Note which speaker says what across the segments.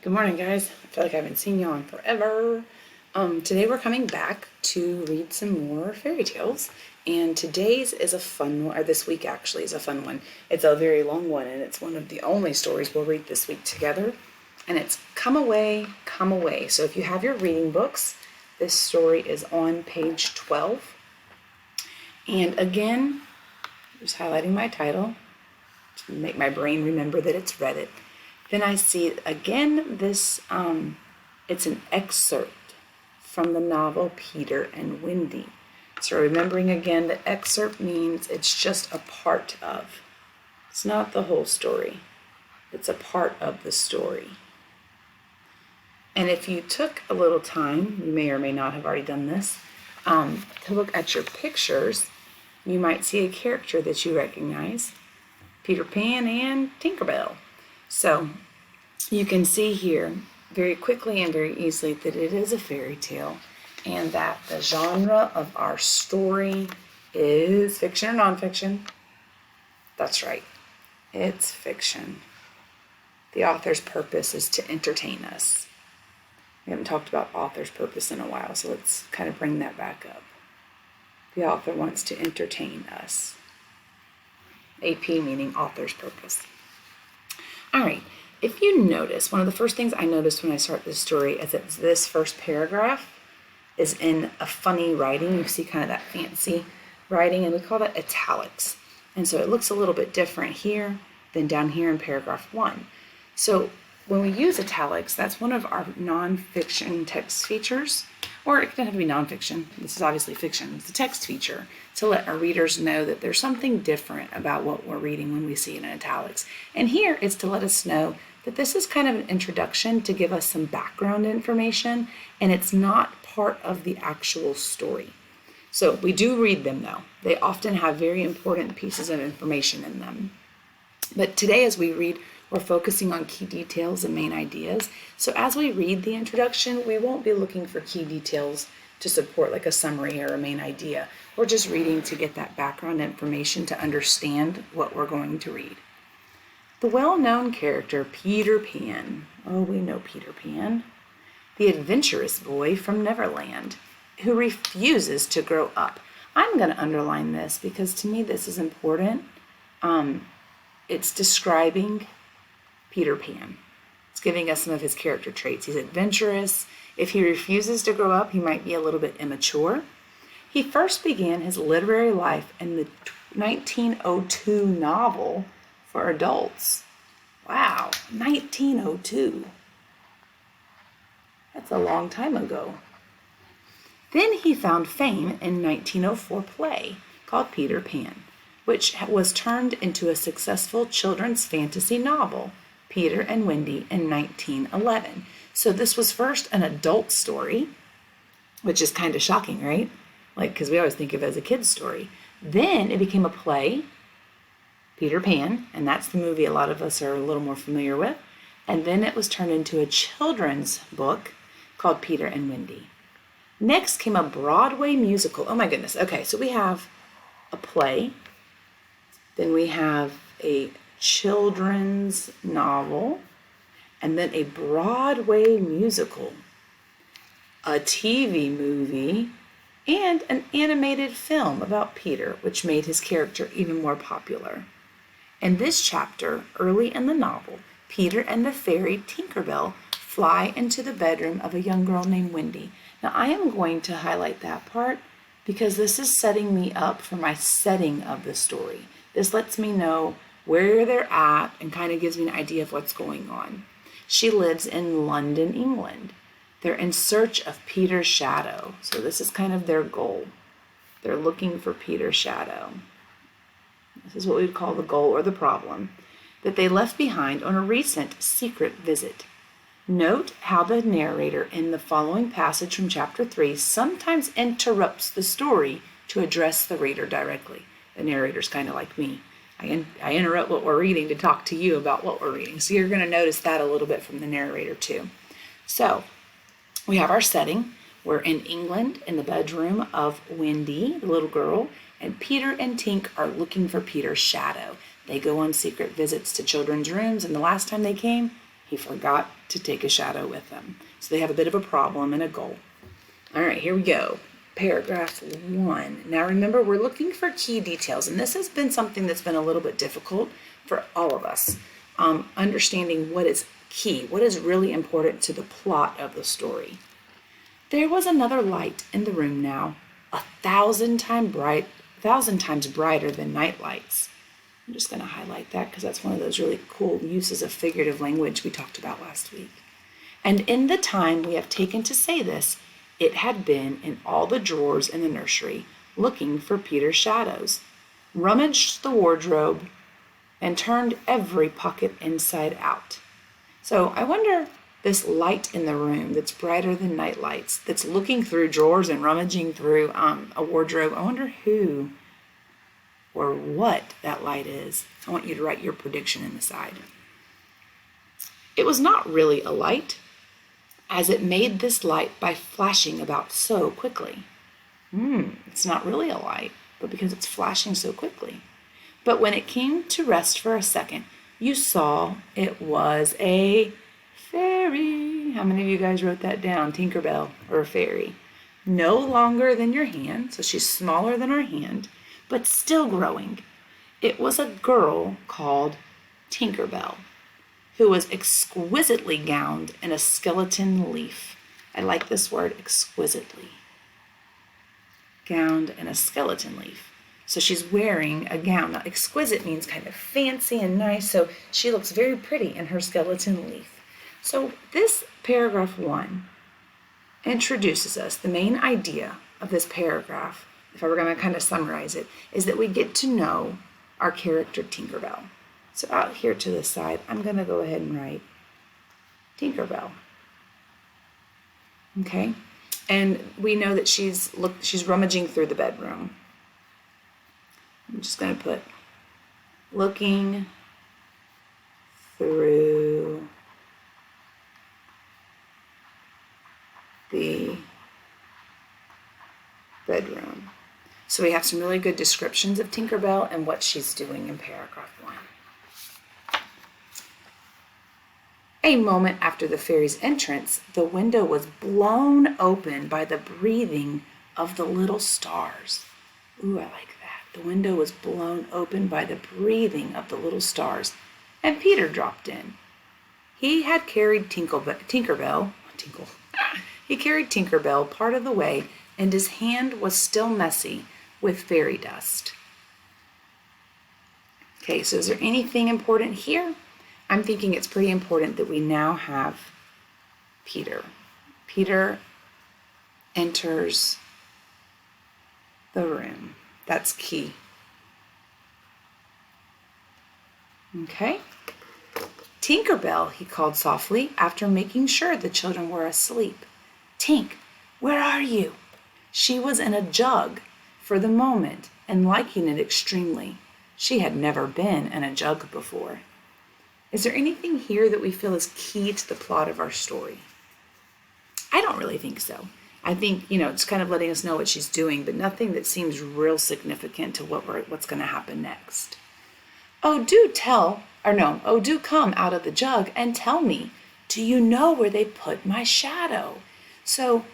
Speaker 1: Good morning, guys. I feel like I haven't seen y'all in forever. Today we're coming back to read some more fairy tales, and today's is a fun one, or this week actually is a fun one. It's a very long one, and it's one of the only stories we'll read this week together, and it's Come Away, Come Away. So if you have your reading books, this story is on page 12. And again, just highlighting my title to make my brain remember that it's read it. Then I see again this, it's an excerpt from the novel Peter and Wendy. So remembering again that excerpt means it's just a part of. It's not the whole story. It's a part of the story. And if you took a little time, you may or may not have already done this, to look at your pictures, you might see a character that you recognize, Peter Pan and Tinkerbell. So you can see here very quickly and very easily that it is a fairy tale and that the genre of our story is fiction or nonfiction. That's right, it's fiction. The author's purpose is to entertain us. We haven't talked about author's purpose in a while, so let's kind of bring that back up. The author wants to entertain us. AP meaning author's purpose. All right, if you notice, one of the first things I noticed when I start this story is that this first paragraph is in a funny writing. You see kind of that fancy writing, and we call that italics. And so it looks a little bit different here than down here in paragraph 1. So when we use italics, that's one of our nonfiction text features, or it doesn't have to be nonfiction. This is obviously fiction. It's a text feature to let our readers know that there's something different about what we're reading when we see it in italics. And here it's to let us know that this is kind of an introduction to give us some background information, and it's not part of the actual story. So we do read them though. They often have very important pieces of information in them. But today as we read, we're focusing on key details and main ideas. So as we read the introduction, we won't be looking for key details to support like a summary or a main idea. We're just reading to get that background information to understand what we're going to read. The well-known character Peter Pan, oh, we know Peter Pan, the adventurous boy from Neverland, who refuses to grow up. I'm going to underline this because to me this is important. It's describing Peter Pan. It's giving us some of his character traits. He's adventurous. If he refuses to grow up, he might be a little bit immature. He first began his literary life in the 1902 novel for adults. Wow, 1902. That's a long time ago. Then he found fame in 1904 play called Peter Pan, which was turned into a successful children's fantasy novel, Peter and Wendy, in 1911. So this was first an adult story, which is kind of shocking, right? Like, because we always think of it as a kid's story. Then it became a play, Peter Pan, and that's the movie a lot of us are a little more familiar with. And then it was turned into a children's book called Peter and Wendy. Next came a Broadway musical. Oh my goodness. Okay, so we have a play, then we have a children's novel, and then a Broadway musical, a TV movie, and an animated film about Peter, which made his character even more popular. In this chapter, early in the novel, Peter and the fairy Tinkerbell fly into the bedroom of a young girl named Wendy. Now I am going to highlight that part because this is setting me up for my setting of the story. This lets me know where they're at and kind of gives me an idea of what's going on. She lives in London, England. They're in search of Peter's shadow. So this is kind of their goal. They're looking for Peter's shadow. This is what we would call the goal or the problem that they left behind on a recent secret visit. Note how the narrator in the following passage from chapter 3 sometimes interrupts the story to address the reader directly. The narrator's kind of like me. I interrupt what we're reading to talk to you about what we're reading. So you're going to notice that a little bit from the narrator too. So we have our setting. We're in England in the bedroom of Wendy, the little girl, and Peter and Tink are looking for Peter's shadow. They go on secret visits to children's rooms, and the last time they came, he forgot to take a shadow with him. So they have a bit of a problem and a goal. All right, here we go. Paragraph 1. Now remember, we're looking for key details, and this has been something that's been a little bit difficult for all of us. Understanding what is key, what is really important to the plot of the story. There was another light in the room now, 1,000 times brighter than night lights. I'm just going to highlight that because that's one of those really cool uses of figurative language we talked about last week. And in the time we have taken to say this, it had been in all the drawers in the nursery, looking for Peter's shadows, rummaged the wardrobe, and turned every pocket inside out. So I wonder, this light in the room that's brighter than night lights, that's looking through drawers and rummaging through a wardrobe, I wonder who or what that light is. I want you to write your prediction in the side. It was not really a light, as it made this light by flashing about so quickly. It's not really a light, but because it's flashing so quickly. But when it came to rest for a second, you saw it was a fairy. How many of you guys wrote that down? Tinkerbell, or a fairy. No longer than your hand, so she's smaller than our hand, but still growing. It was a girl called Tinkerbell, who was exquisitely gowned in a skeleton leaf. I like this word, exquisitely. Gowned in a skeleton leaf. So she's wearing a gown. Now, exquisite means kind of fancy and nice, so she looks very pretty in her skeleton leaf. So this paragraph 1 introduces us. The main idea of this paragraph, if I were going to kind of summarize it, is that we get to know our character Tinkerbell. So out here to the side, I'm going to go ahead and write Tinkerbell. Okay? And we know that she's rummaging through the bedroom. I'm just going to put looking through the bedroom. So we have some really good descriptions of Tinkerbell and what she's doing in paragraph 1. A moment after the fairy's entrance, the window was blown open by the breathing of the little stars. Ooh, I like that. The window was blown open by the breathing of the little stars, and Peter dropped in. He had carried Tinkerbell part of the way, and his hand was still messy with fairy dust. Okay, so is there anything important here? I'm thinking it's pretty important that we now have Peter. Peter enters the room. That's key. Okay. Tinkerbell, he called softly after making sure the children were asleep. Tink, where are you? She was in a jug for the moment and liking it extremely. She had never been in a jug before. Is there anything here that we feel is key to the plot of our story? I don't really think so. I think, it's kind of letting us know what she's doing, but nothing that seems real significant to what's going to happen next. Oh, do come out of the jug and tell me, do you know where they put my shadow? So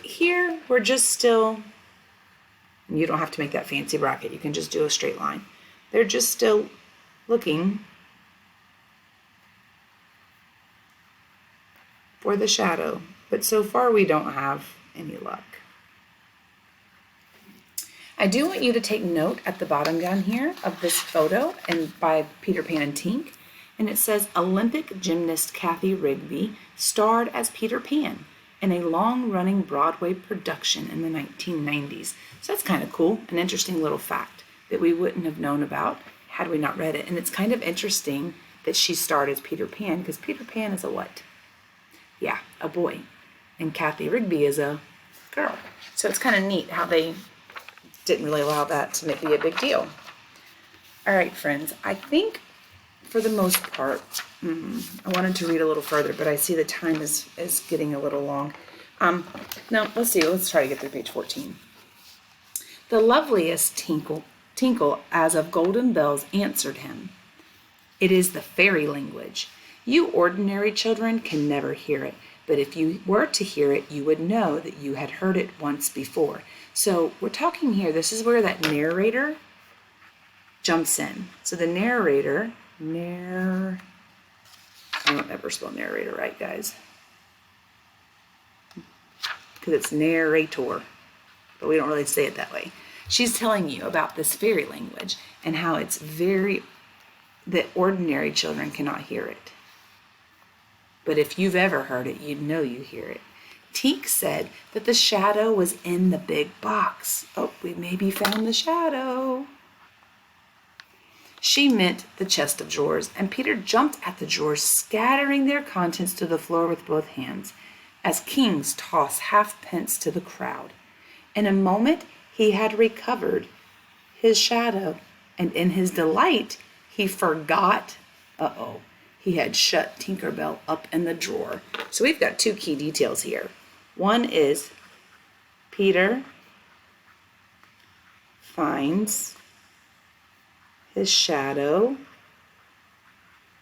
Speaker 1: here we're just still, and you don't have to make that fancy bracket, you can just do a straight line. They're just still looking for the shadow. But so far we don't have any luck. I do want you to take note at the bottom down here of this photo and by Peter Pan and Tink. And it says Olympic gymnast Cathy Rigby starred as Peter Pan in a long-running Broadway production in the 1990s. So that's kind of cool, an interesting little fact that we wouldn't have known about had we not read it. And it's kind of interesting that she starred as Peter Pan because Peter Pan is a what? Yeah, a boy. And Cathy Rigby is a girl. So it's kind of neat how they didn't really allow that to be a big deal. All right, friends, I think for the most part, I wanted to read a little further, but I see the time is getting a little long. Now, let's see, let's try to get through page 14. The loveliest tinkle as of golden bells answered him. It is the fairy language. You ordinary children can never hear it, but if you were to hear it, you would know that you had heard it once before. So we're talking here, this is where that narrator jumps in. So the narrator, I don't ever spell narrator right, guys, because it's narrator, but we don't really say it that way. She's telling you about this fairy language and how it's that ordinary children cannot hear it. But if you've ever heard it, you'd know you hear it. Tink said that the shadow was in the big box. Oh, we maybe found the shadow. She meant the chest of drawers, and Peter jumped at the drawers, scattering their contents to the floor with both hands, as kings toss halfpence to the crowd. In a moment, he had recovered his shadow, and in his delight, he forgot, he had shut Tinker Bell up in the drawer. So we've got two key details here. One is Peter finds his shadow.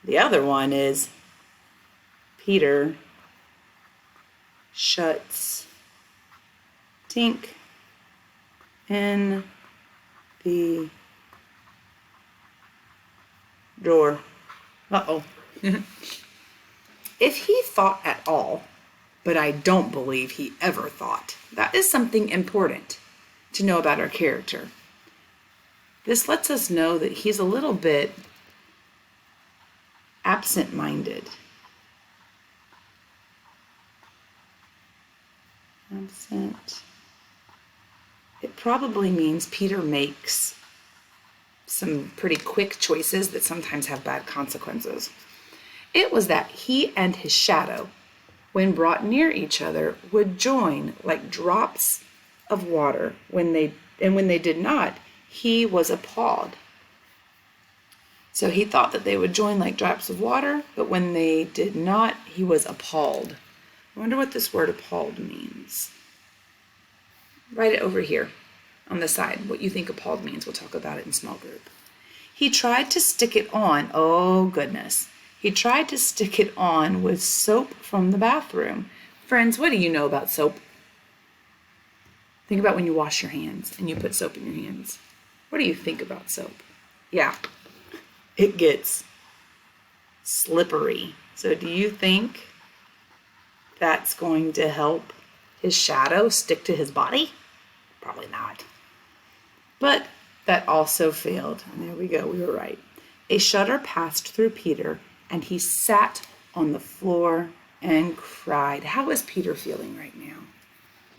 Speaker 1: The other one is Peter shuts Tink in the drawer. If he thought at all, but I don't believe he ever thought, that is something important to know about our character. This lets us know that he's a little bit absent-minded. Absent. It probably means Peter makes some pretty quick choices that sometimes have bad consequences. It was that he and his shadow, when brought near each other, would join like drops of water. When they did not, he was appalled. So he thought that they would join like drops of water, but when they did not, he was appalled. I wonder what this word appalled means. Write it over here on the side, what you think appalled means. We'll talk about it in small group. He tried to stick it on. Oh, goodness. He tried to stick it on with soap from the bathroom. Friends, what do you know about soap? Think about when you wash your hands and you put soap in your hands. What do you think about soap? Yeah, it gets slippery. So do you think that's going to help his shadow stick to his body? Probably not. But that also failed. And there we go, we were right. A shudder passed through Peter, and he sat on the floor and cried. How is Peter feeling right now?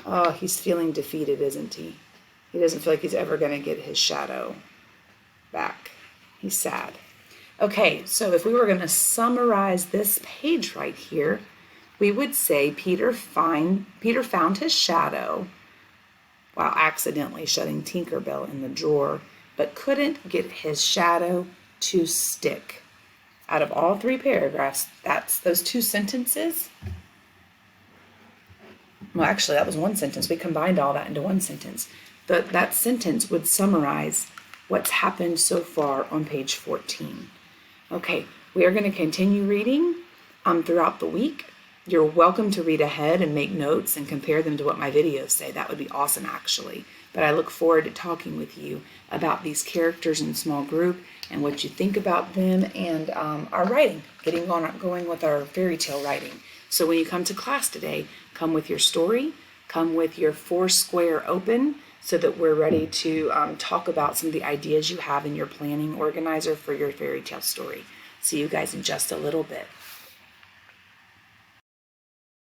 Speaker 1: Oh, he's feeling defeated, isn't he? He doesn't feel like he's ever going to get his shadow back. He's sad. Okay, so if we were going to summarize this page right here, we would say Peter found his shadow while accidentally shutting Tinker Bell in the drawer, but couldn't get his shadow to stick. Out of all three paragraphs, that's those two sentences. Well, actually, that was one sentence. We combined all that into one sentence. But that sentence would summarize what's happened so far on page 14. Okay, we are going to continue reading throughout the week. You're welcome to read ahead and make notes and compare them to what my videos say. That would be awesome, actually. But I look forward to talking with you about these characters in small group and what you think about them and our writing, going with our fairy tale writing. So when you come to class today, come with your story, come with your Foursquare open so that we're ready to talk about some of the ideas you have in your planning organizer for your fairy tale story. See you guys in just a little bit.